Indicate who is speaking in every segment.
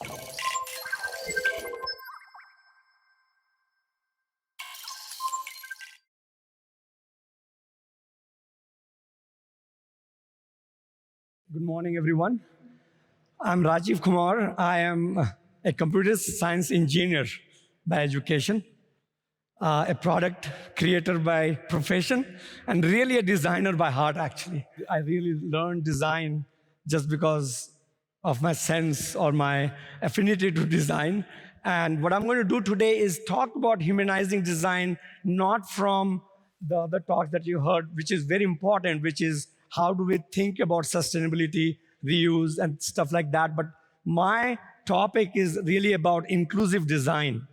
Speaker 1: Good morning, everyone. I'm Rajiv Kumar. I am a computer science engineer by education, a product creator by profession, and really a designer by heart, actually. I really learned design just because of my sense or my affinity to design. And what I'm going to do today is talk about humanizing design, not from the other talks that you heard, which is very important, which is how do we think about sustainability, reuse, and stuff like that. But my topic is really about inclusive design.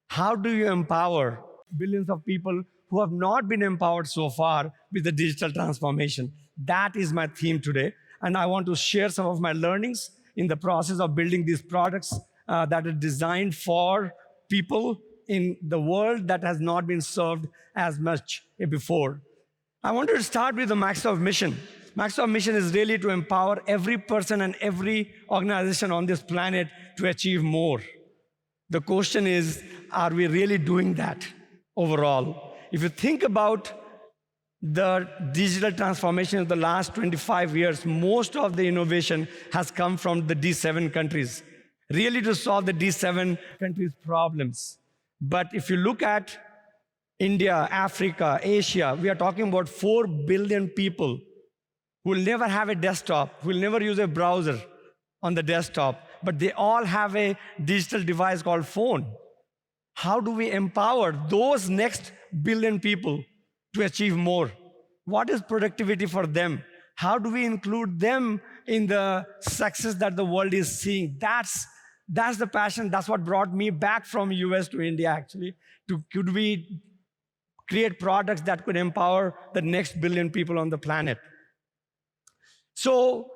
Speaker 1: How do you empower billions of people who have not been empowered so far with the digital transformation? That is my theme today. And I want to share some of my learnings in the process of building these products that are designed for people in the world that has not been served as much before. I wanted to start with the Microsoft mission. Microsoft mission is really to empower every person and every organization on this planet to achieve more. The question is, are we really doing that overall? If you think about the digital transformation of the last 25 years, most of the innovation has come from the D7 countries, really to solve the D7 countries' problems. But if you look at India, Africa, Asia, we are talking about 4 billion people who will never have a desktop, who will never use a browser on the desktop, but they all have a digital device called phone. How do we empower those next billion people to achieve more? What is productivity for them? How do we include them in the success that the world is seeing? That's the passion. That's what brought me back from US to India, actually. Could we create products that could empower the next billion people on the planet? So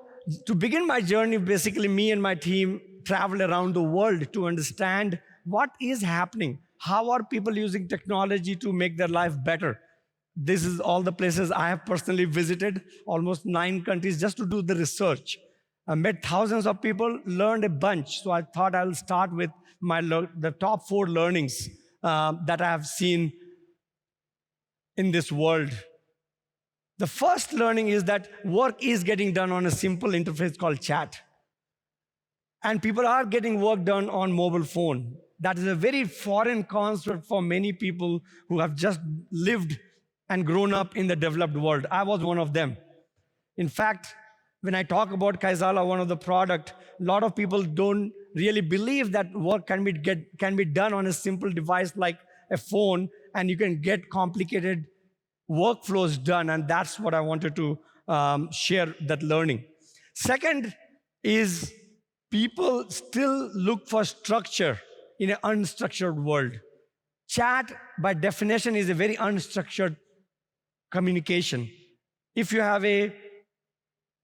Speaker 1: to begin my journey, basically me and my team traveled around the world to understand what is happening. How are people using technology to make their life better? This is all the places I have personally visited, almost 9 countries, just to do the research. I met thousands of people, learned a bunch. So I thought I'll start with the top 4 learnings that I have seen in this world. The first learning is that work is getting done on a simple interface called chat. And people are getting work done on mobile phone. That is a very foreign concept for many people who have just lived and grown up in the developed world. I was one of them. In fact, when I talk about Kaizala, one of the product, a lot of people don't really believe that work can be done on a simple device like a phone, and you can get complicated workflows done, and that's what I wanted to share, that learning. Second is people still look for structure in an unstructured world. Chat, by definition, is a very unstructured communication. If you have a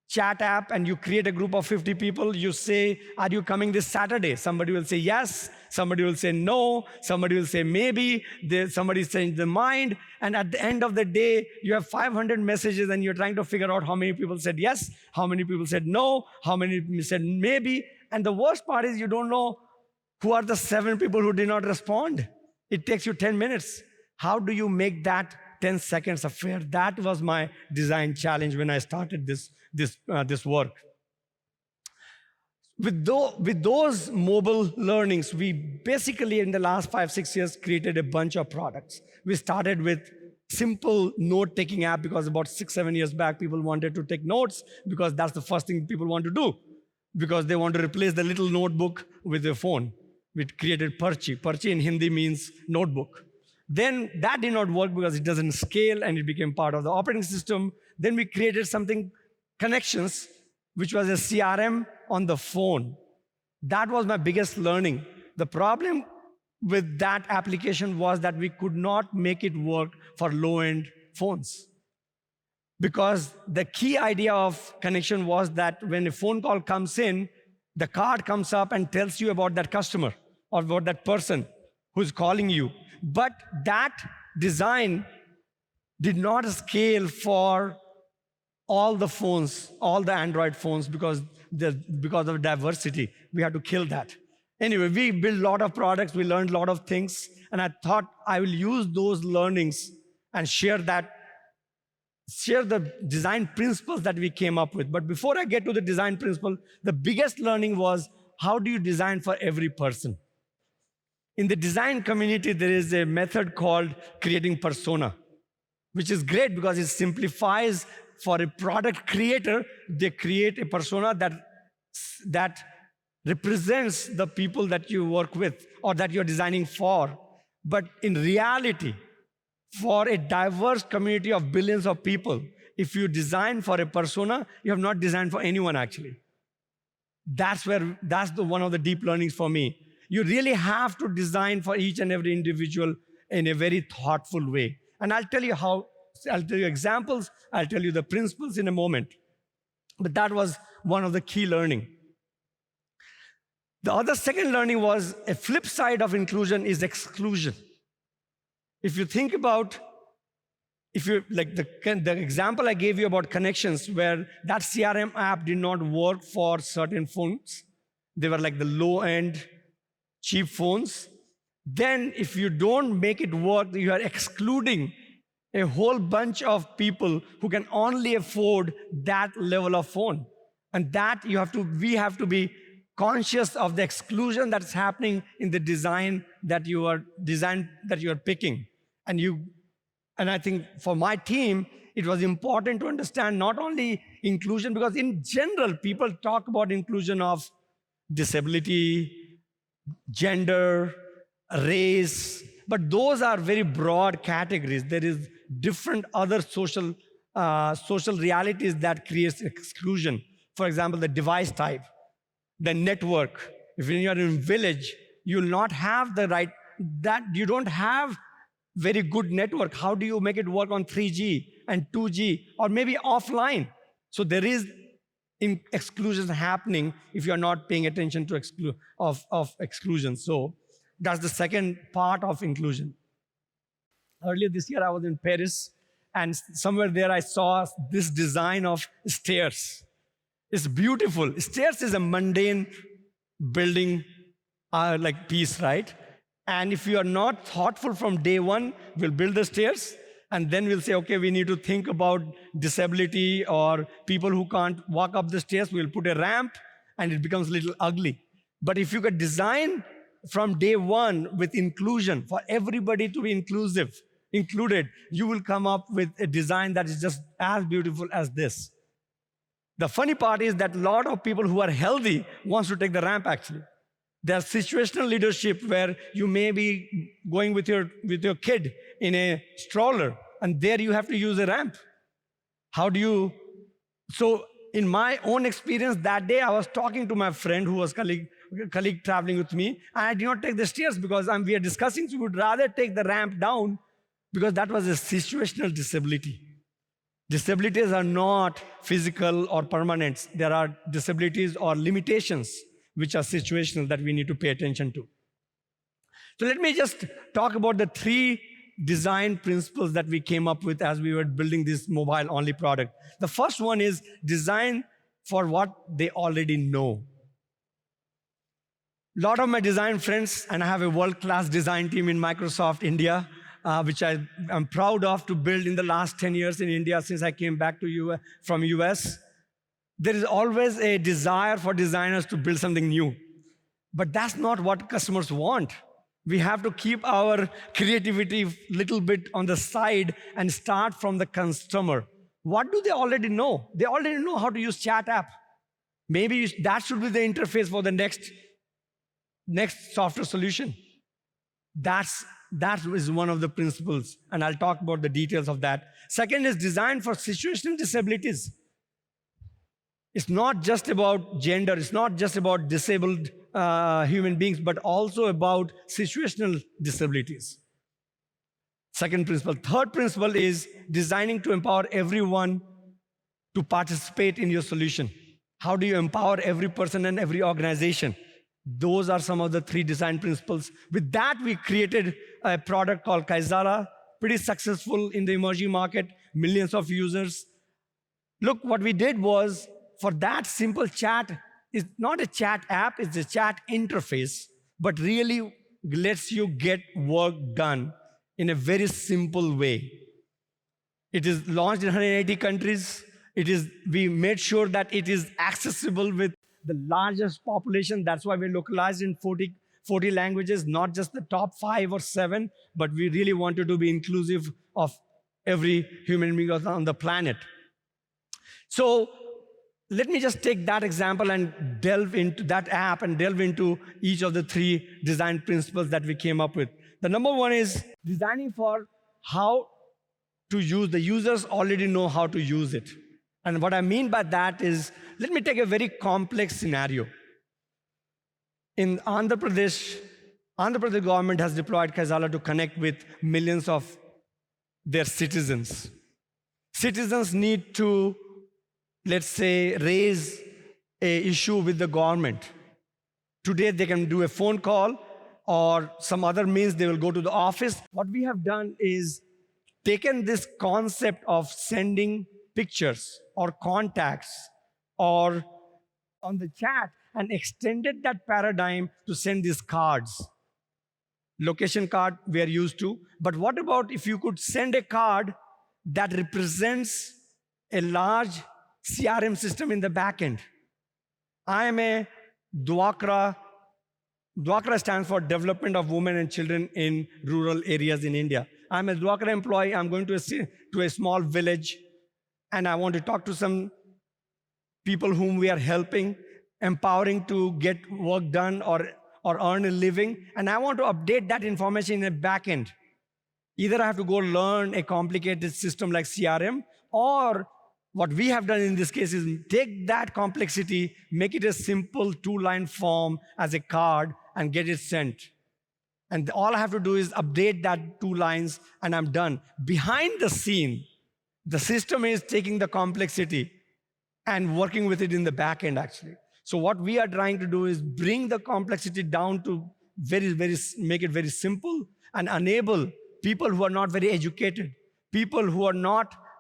Speaker 1: chat app and you create a group of 50 people, you say, are you coming this Saturday? Somebody will say yes, somebody will say no, somebody will say maybe, somebody changed their mind, and at the end of the day, you have 500 messages and you're trying to figure out how many people said yes, how many people said no, how many said maybe, and the worst part is you don't know who are the 7 people who did not respond. It takes you 10 minutes. How do you make that 10 seconds affair? That was my design challenge when I started this work. With those mobile learnings, we basically in the last 5-6 years created a bunch of products. We started with simple note-taking app because about 6-7 years back, people wanted to take notes because that's the first thing people want to do, because they want to replace the little notebook with a phone. We created Parchi. Parchi in Hindi means notebook. Then that did not work because it doesn't scale and it became part of the operating system. Then we created something, Connections, which was a CRM on the phone. That was my biggest learning. The problem with that application was that we could not make it work for low-end phones. Because the key idea of Connection was that when a phone call comes in, the card comes up and tells you about that customer or about that person who's calling you. But that design did not scale for all the phones, all the Android phones, because of diversity. We had to kill that. Anyway, we built a lot of products, we learned a lot of things, and I thought I will use those learnings and share the design principles that we came up with. But before I get to the design principle, the biggest learning was, how do you design for every person? In the design community, there is a method called creating persona, which is great because it simplifies for a product creator. They create a persona that represents the people that you work with or that you're designing for. But in reality, for a diverse community of billions of people, if you design for a persona, you have not designed for anyone actually. That's one of the deep learnings for me. You really have to design for each and every individual in a very thoughtful way. And I'll tell you examples, I'll tell you the principles in a moment. But that was one of the key learning. The other second learning was a flip side of inclusion is exclusion. If you think about, like the example I gave you about connections, where that CRM app did not work for certain phones, they were like the low-end, cheap phones, then if you don't make it work, you are excluding a whole bunch of people who can only afford that level of phone. And that we have to be conscious of the exclusion that's happening in the design that you are picking. And I think for my team, it was important to understand not only inclusion, because in general, people talk about inclusion of disability, gender, race, but those are very broad categories. There is different other social realities that creates exclusion. For example, the device type, the network. If you are in a village, you will not have you don't have very good network. How do you make it work on 3G and 2G or maybe offline? So there is exclusion happening if you're not paying attention to exclusion. So that's the second part of inclusion. Earlier this year, I was in Paris, and somewhere there I saw this design of stairs. It's beautiful. Stairs is a mundane building like piece, right? And if you are not thoughtful from day one, we'll build the stairs, and then we'll say, okay, we need to think about disability or people who can't walk up the stairs. We'll put a ramp, and it becomes a little ugly. But if you could design from day one with inclusion, for everybody to be included, you will come up with a design that is just as beautiful as this. The funny part is that a lot of people who are healthy wants to take the ramp actually. There's situational leadership where you may be going with your kid in a stroller, and there you have to use a ramp. So in my own experience that day, I was talking to my friend who was colleague traveling with me, and I did not take the stairs because we are discussing, so we would rather take the ramp down because that was a situational disability. Disabilities are not physical or permanent. There are disabilities or limitations which are situational that we need to pay attention to. So let me just talk about the 3 design principles that we came up with as we were building this mobile-only product. The first one is design for what they already know. A lot of my design friends, and I have a world-class design team in Microsoft India, which I am proud of to build in the last 10 years in India since I came back from US. There is always a desire for designers to build something new. But that's not what customers want. We have to keep our creativity a little bit on the side and start from the customer. What do they already know? They already know how to use chat app. Maybe that should be the interface for the next software solution. That is one of the principles, and I'll talk about the details of that. Second is design for situational disabilities. It's not just about gender, it's not just about disabled human beings, but also about situational disabilities. Second principle. Third principle is designing to empower everyone to participate in your solution. How do you empower every person and every organization? Those are some of the 3 design principles. With that, we created a product called Kaizala, pretty successful in the emerging market, millions of users. Look, what we did was, for that simple chat It's not a chat app, it's a chat interface, but really lets you get work done in a very simple way. It is launched in 180 countries. We made sure that it is accessible with the largest population. That's why we localized in 40 languages, not just the top 5 or 7, but we really wanted to be inclusive of every human being on the planet. So let me just take that example and delve into that app and delve into each of the 3 design principles that we came up with. The number 1 is designing for how to use. The users already know how to use it. And what I mean by that is, let me take a very complex scenario. In Andhra Pradesh government has deployed Kaizala to connect with millions of their citizens. Citizens need to, let's say, raise an issue with the government. Today they can do a phone call or some other means they will go to the office. What we have done is taken this concept of sending pictures or contacts or on the chat and extended that paradigm to send these cards. Location card we are used to, but what about if you could send a card that represents a large CRM system in the back end? I am a DWACRA. DWACRA stands for Development of Women and Children in Rural Areas in India. I'm a DWACRA employee. I'm going to a small village, and I want to talk to some people whom we are helping, empowering to get work done or earn a living, and I want to update that information in a back end. Either I have to go learn a complicated system like CRM, or what we have done in this case is take that complexity, make it a simple 2-line form as a card, and get it sent. And all I have to do is update that 2 lines, and I'm done. Behind the scene, the system is taking the complexity and working with it in the back end, actually. So what we are trying to do is bring the complexity down to make it very simple and enable people who are not very educated, people who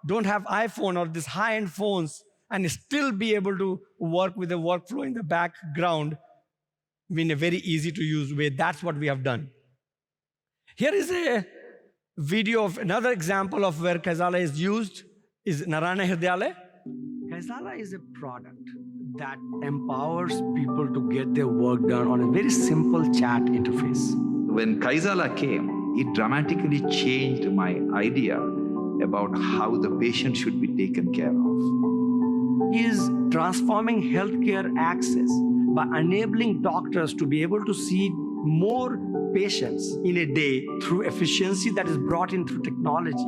Speaker 1: don't have iPhone or these high-end phones, and still be able to work with the workflow in the background in a very easy-to-use way. That's what we have done. Here is a video of another example of where Kaizala is used, is Narayana Hridayalaya. Kaizala is a product that empowers people to get their work done on a very simple chat interface.
Speaker 2: When Kaizala came, it dramatically changed my idea about how the patient should be taken care of.
Speaker 1: He is transforming healthcare access by enabling doctors to be able to see more patients in a day through efficiency that is brought in through technology.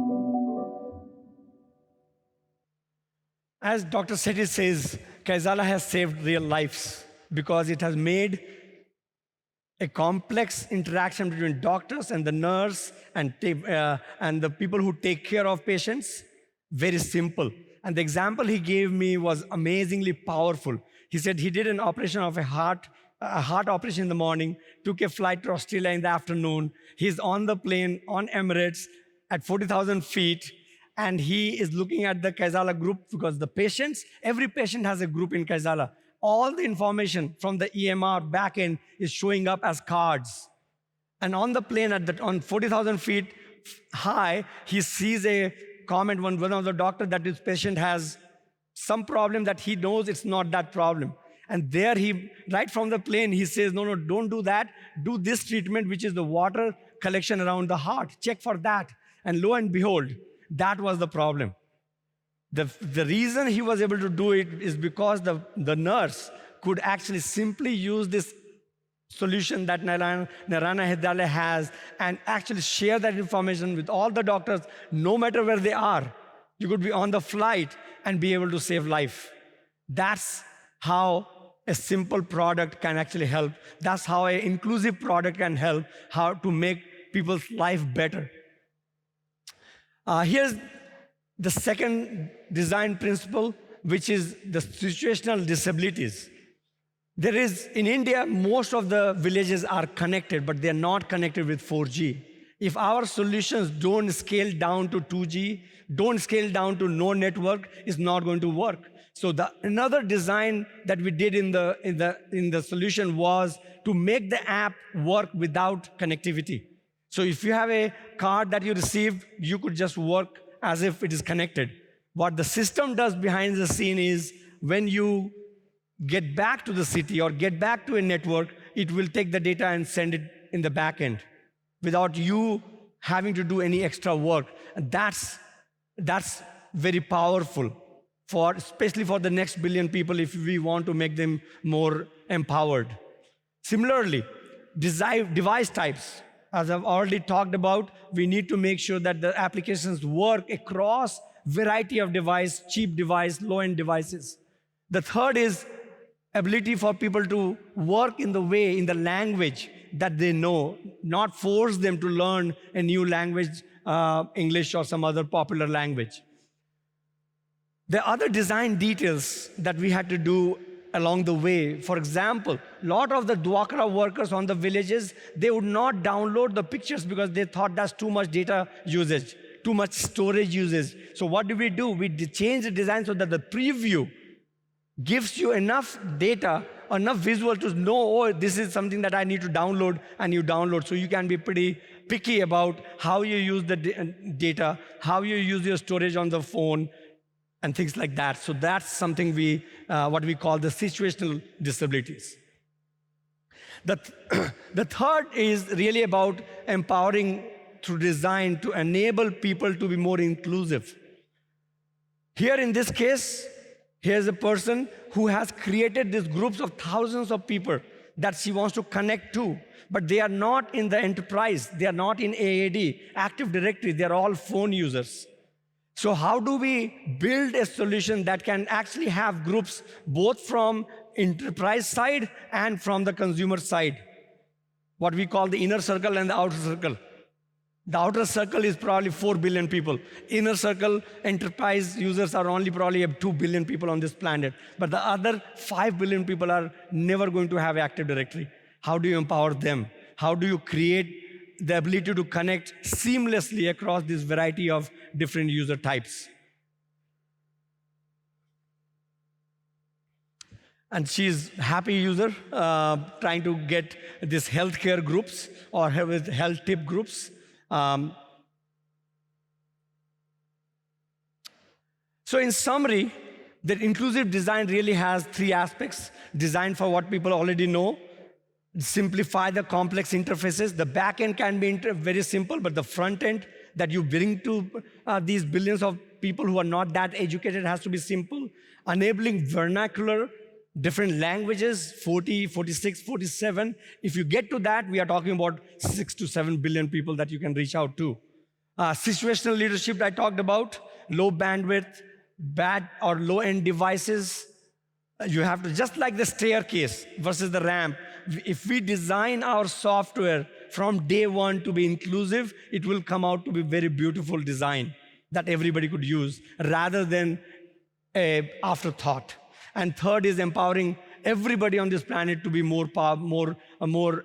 Speaker 1: As Dr. Sethi says, Kaizala has saved real lives because it has made a complex interaction between doctors and the nurse and the people who take care of patients very simple. And the example he gave me was amazingly powerful. He said he did an operation of a heart operation in the morning, took a flight to Australia in the afternoon. He's on the plane on Emirates at 40,000 feet, and he is looking at the Kaizala group because every patient has a group in Kaizala. All the information from the EMR backend is showing up as cards. And on the plane on 40,000 feet high, he sees a comment one of the doctors that this patient has some problem that he knows it's not that problem. And there right from the plane, he says, no, don't do that. Do this treatment, which is the water collection around the heart. Check for that. And lo and behold, that was the problem. The reason he was able to do it is because the nurse could actually simply use this solution that Narayana Hridayalaya has and actually share that information with all the doctors, no matter where they are. You could be on the flight and be able to save life. That's how a simple product can actually help. That's how an inclusive product can help, how to make people's life better. Here's the second design principle, which is the situational disabilities. In India, most of the villages are connected, but they're not connected with 4G. If our solutions don't scale down to 2G, don't scale down to no network, it's not going to work. So another design that we did in the solution was to make the app work without connectivity. So if you have a card that you received, you could just work as if it is connected. What the system does behind the scene is when you get back to the city or get back to a network, it will take the data and send it in the back end without you having to do any extra work. And that's very powerful, especially for the next billion people if we want to make them more empowered. Similarly, device types. As I've already talked about, we need to make sure that the applications work across variety of device, cheap device, low-end devices. The third is ability for people to work in the language that they know, not force them to learn a new language, English or some other popular language. The other design details that we had to do along the way, for example, a lot of the Dwakra workers on the villages, they would not download the pictures because they thought that's too much data usage, too much storage usage. So what do? We changed the design so that the preview gives you enough data, enough visual to know, oh, this is something that I need to download, and you download. So you can be pretty picky about how you use the data, how you use your storage on the phone, and things like that. So that's something what we call the situational disabilities. The third is really about empowering through design to enable people to be more inclusive. Here in this case, here's a person who has created these groups of thousands of people that she wants to connect to, but they are not in the enterprise. They are not in AAD, Active Directory. They're all phone users. So how do we build a solution that can actually have groups both from enterprise side and from the consumer side? What we call the inner circle and the outer circle. The outer circle is probably 4 billion people. Inner circle, enterprise users are only probably 2 billion people on this planet. But the other 5 billion people are never going to have Active Directory. How do you empower them? How do you create the ability to connect seamlessly across this variety of different user types? And she's a happy user, trying to get these healthcare groups or with health tip groups. So in summary, the inclusive design really has 3 aspects. Design for what people already know, simplify the complex interfaces. The back end can be very simple, but the front end that you bring to these billions of people who are not that educated has to be simple. Enabling vernacular, different languages, 40, 46, 47. If you get to that, we are talking about 6 to 7 billion people that you can reach out to. Situational leadership I talked about, low bandwidth, bad or low-end devices. You have to, just like the staircase versus the ramp, if we design our software from day one to be inclusive, it will come out to be very beautiful design that everybody could use rather than an afterthought. And third is empowering everybody on this planet to be more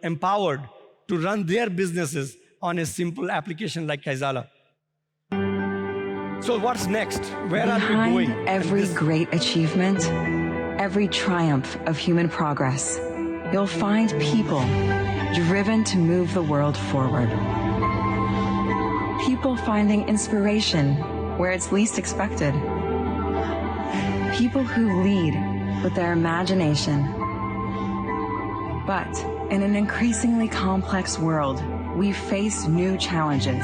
Speaker 1: empowered to run their businesses on a simple application like Kaizala. So what's next? Where are we going?
Speaker 3: Behind every great achievement, every triumph of human progress, you'll find people driven to move the world forward. People finding inspiration where it's least expected. People who lead with their imagination. But in an increasingly complex world, we face new challenges.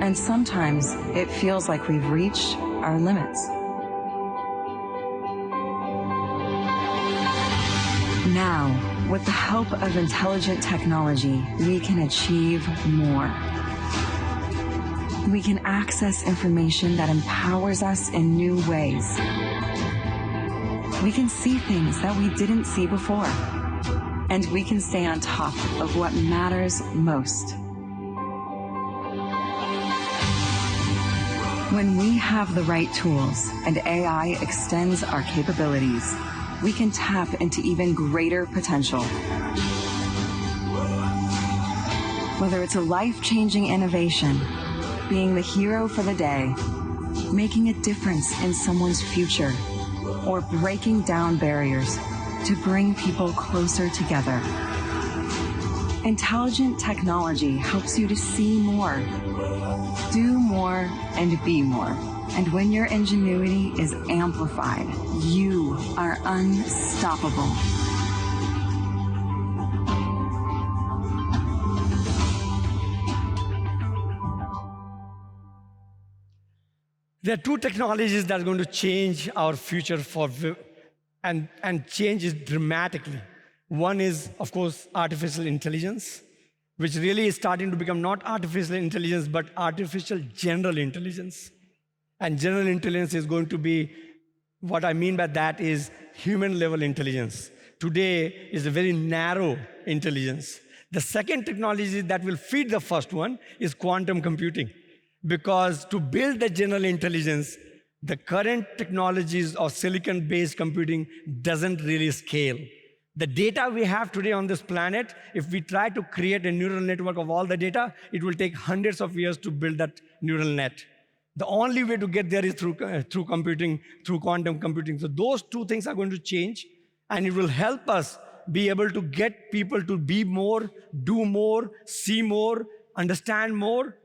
Speaker 3: And sometimes it feels like we've reached our limits. Now, with the help of intelligent technology, we can achieve more. We can access information that empowers us in new ways. We can see things that we didn't see before. And we can stay on top of what matters most. When we have the right tools and AI extends our capabilities, we can tap into even greater potential. Whether it's a life-changing innovation, being the hero for the day, making a difference in someone's future, or breaking down barriers to bring people closer together. Intelligent technology helps you to see more, do more, and be more. And when your ingenuity is amplified, you are unstoppable.
Speaker 1: There are two technologies that are going to change our future and change it dramatically. One is, of course, artificial intelligence, which really is starting to become not artificial intelligence, but artificial general intelligence. And general intelligence is going to be, what I mean by that is human level intelligence. Today is a very narrow intelligence. The second technology that will feed the first one is quantum computing. Because to build the general intelligence, the current technologies of silicon-based computing doesn't really scale. The data we have today on this planet, if we try to create a neural network of all the data, it will take hundreds of years to build that neural net. The only way to get there is through computing, through quantum computing. So those two things are going to change, and it will help us be able to get people to be more, do more, see more, understand more.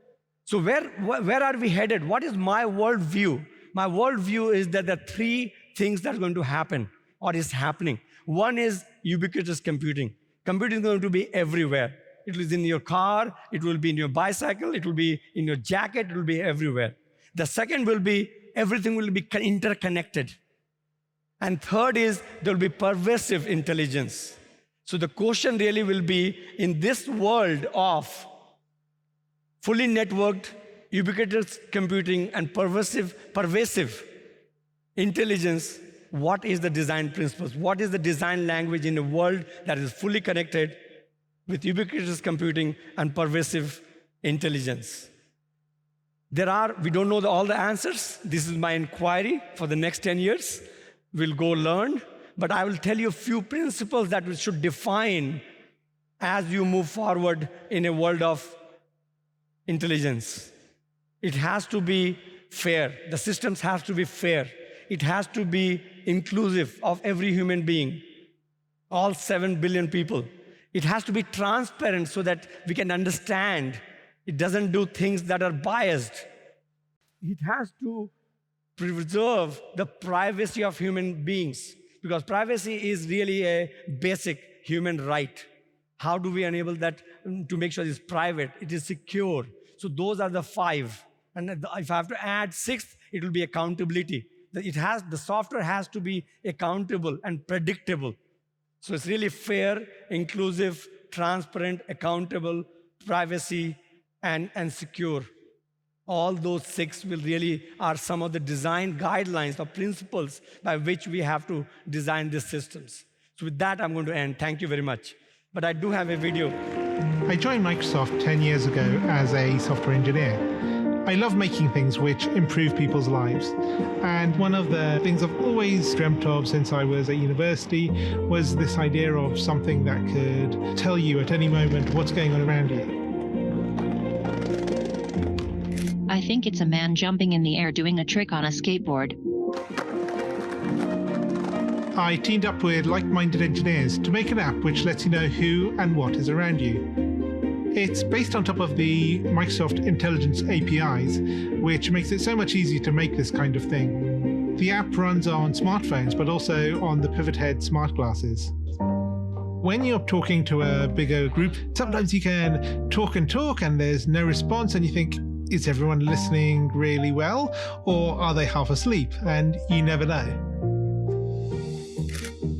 Speaker 1: So where are we headed? What is my worldview? My worldview is that there are three things that are going to happen or is happening. One is ubiquitous computing. Computing is going to be everywhere. It is in your car, it will be in your bicycle, it will be in your jacket, it will be everywhere. The second will be everything will be interconnected. And third is there will be pervasive intelligence. So the question really will be, in this world of fully networked, ubiquitous computing and pervasive intelligence, what is the design principles? What is the design language in a world that is fully connected with ubiquitous computing and pervasive intelligence? We don't know all the answers. This is my inquiry for the next 10 years. We'll go learn, but I will tell you a few principles that we should define as you move forward in a world of intelligence. It has to be fair. The systems have to be fair. It has to be inclusive of every human being, all 7 billion people. It has to be transparent so that we can understand. It doesn't do things that are biased. It has to preserve the privacy of human beings, because privacy is really a basic human right. How do we enable that to make sure it's private, it is secure? So those are the 5. And if I have to add 6th, it will be accountability. The software has to be accountable and predictable. So it's really fair, inclusive, transparent, accountable, privacy, and secure. All those 6 are some of the design guidelines or principles by which we have to design these systems. So with that, I'm going to end. Thank you very much. But I do have a video.
Speaker 4: I joined Microsoft 10 years ago as a software engineer. I love making things which improve people's lives. And one of the things I've always dreamt of since I was at university was this idea of something that could tell you at any moment what's going on around you.
Speaker 5: I think it's a man jumping in the air doing a trick on a skateboard.
Speaker 4: I teamed up with like-minded engineers to make an app which lets you know who and what is around you. It's based on top of the Microsoft Intelligence APIs, which makes it so much easier to make this kind of thing. The app runs on smartphones, but also on the Pivot Head smart glasses. When you're talking to a bigger group, sometimes you can talk and there's no response, and you think, is everyone listening really well, or are they half asleep? And you never know.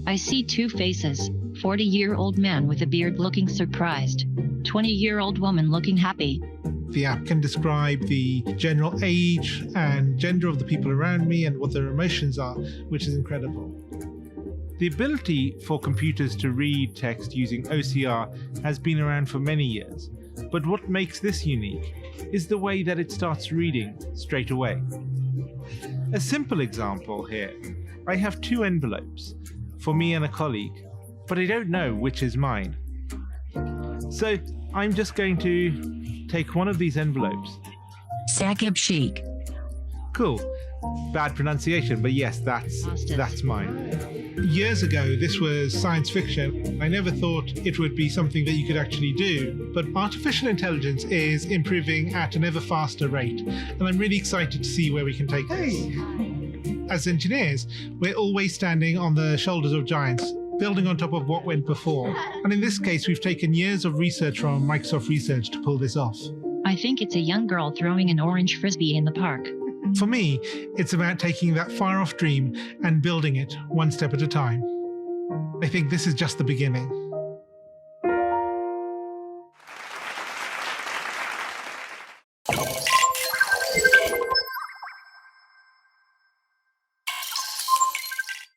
Speaker 5: I see 2 faces, 40-year-old man with a beard looking surprised, 20-year-old woman looking happy.
Speaker 4: The app can describe the general age and gender of the people around me and what their emotions are, which is incredible. The ability for computers to read text using OCR has been around for many years, but what makes this unique is the way that it starts reading straight away. A simple example here. I have 2 envelopes, for me and a colleague, but I don't know which is mine. So I'm just going to take one of these envelopes,
Speaker 6: Saqib Sheikh.
Speaker 4: Cool. Bad pronunciation, but yes, that's mine. Years ago, this was science fiction. I never thought it would be something that you could actually do, but artificial intelligence is improving at an ever faster rate, and I'm really excited to see where we can take this. As engineers, we're always standing on the shoulders of giants, building on top of what went before. And in this case, we've taken years of research from Microsoft Research to pull this off.
Speaker 5: I think it's a young girl throwing an orange frisbee in the park.
Speaker 4: For me, it's about taking that far-off dream and building it one step at a time. I think this is just the beginning.